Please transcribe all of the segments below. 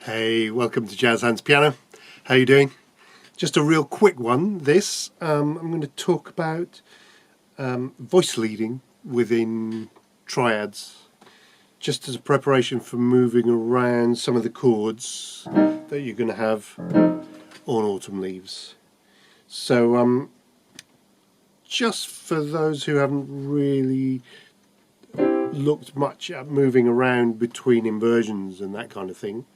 Hey, welcome to Jazz Hands Piano. How you doing? Just a real quick one. I'm going to talk about voice leading within triads, just as a preparation for moving around some of the chords that you're going to have on Autumn Leaves. So, just for those who haven't really looked much at moving around between inversions and that kind of thing,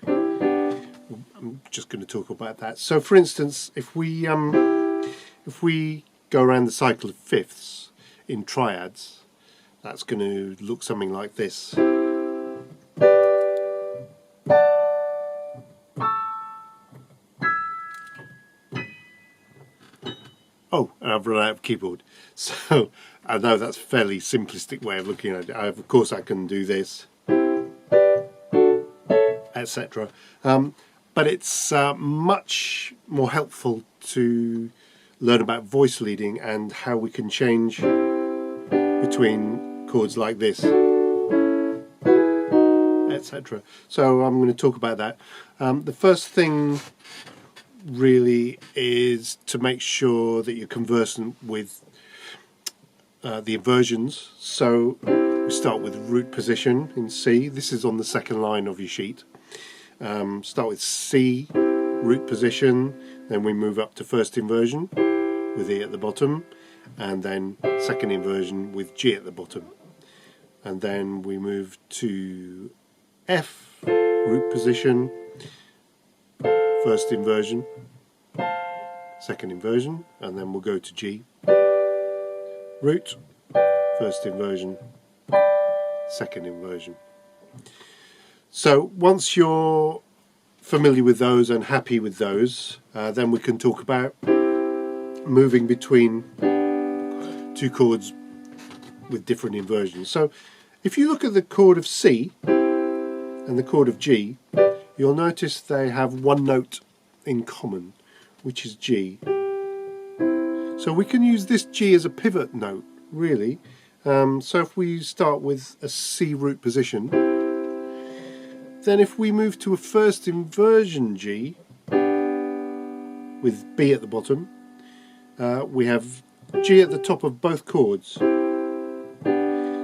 I'm just going to talk about that. So, for instance, if we go around the cycle of fifths in triads, that's going to look something like this. Oh, and I've run out of keyboard. So I know that's a fairly simplistic way of looking at it. Of course, I can do this, etc. But it's much more helpful to learn about voice leading and how we can change between chords like this, etc. So I'm going to talk about that. The first thing really is to make sure that you're conversant with the inversions. So we start with root position in C. This is on the second line of your sheet. Start with C, root position, then we move up to first inversion with E at the bottom, and then second inversion with G at the bottom. And then we move to F, root position, first inversion, second inversion, and then we'll go to G, root, first inversion, second inversion. So once you're familiar with those and happy with those, then we can talk about moving between two chords with different inversions. So if you look at the chord of C and the chord of G, you'll notice they have one note in common, which is G. So we can use this G as a pivot note, really. So if we start with a C root position, then if we move to a first inversion G with B at the bottom, we have G at the top of both chords.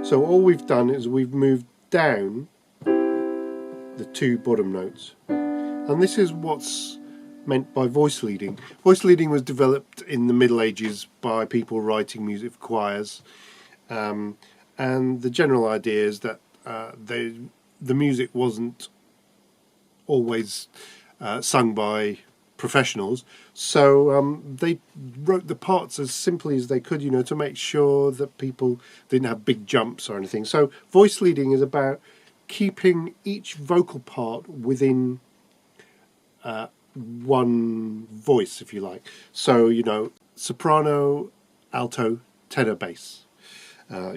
So all we've done is we've moved down the two bottom notes. And this is what's meant by voice leading. Voice leading was developed in the Middle Ages by people writing music for choirs. And the general idea is that the music wasn't always sung by professionals, so they wrote the parts as simply as they could, to make sure that people didn't have big jumps or anything. So voice leading is about keeping each vocal part within one voice, if you like. So, soprano, alto, tenor, bass.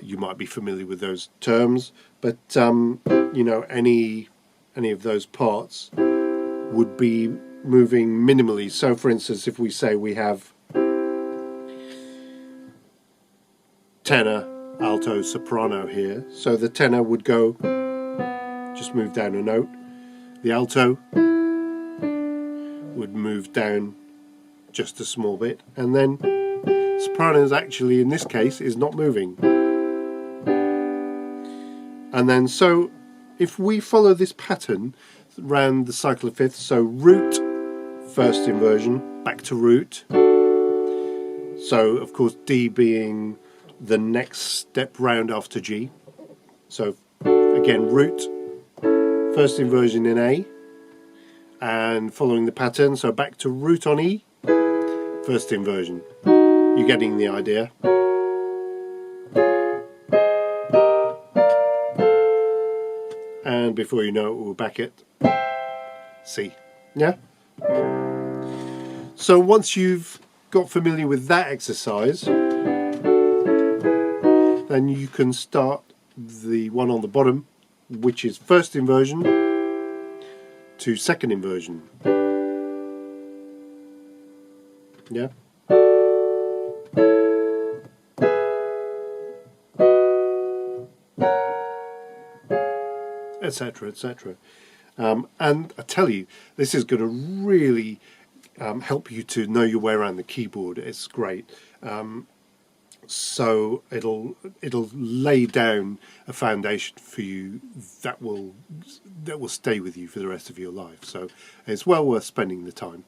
You might be familiar with those terms, but any of those parts would be moving minimally. So for instance, if we say we have tenor, alto, soprano here, so the tenor would go, just move down a note. The alto would move down just a small bit, and then soprano is actually, in this case, is not moving. And then so if we follow this pattern around the cycle of fifths, so root, first inversion, back to root. So of course D being the next step round after G. So again, root, first inversion in A, and following the pattern, so back to root on E, first inversion. You're getting the idea. And before you know it, we're back at C. Yeah? So once you've got familiar with that exercise, then you can start the one on the bottom, which is first inversion to second inversion. Yeah? Etc., etc. And I tell you, this is going to really help you to know your way around the keyboard. It's great. So it'll lay down a foundation for you that will stay with you for the rest of your life. So it's well worth spending the time.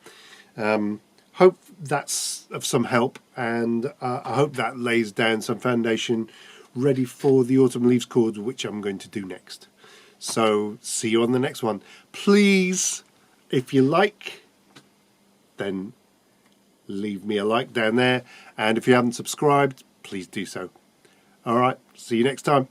Hope that's of some help, and I hope that lays down some foundation ready for the autumn leaves chords, which I'm going to do next. So see you on the next one. Please, if you like, then leave me a like down there, and if you haven't subscribed, please do so. All right, see you next time.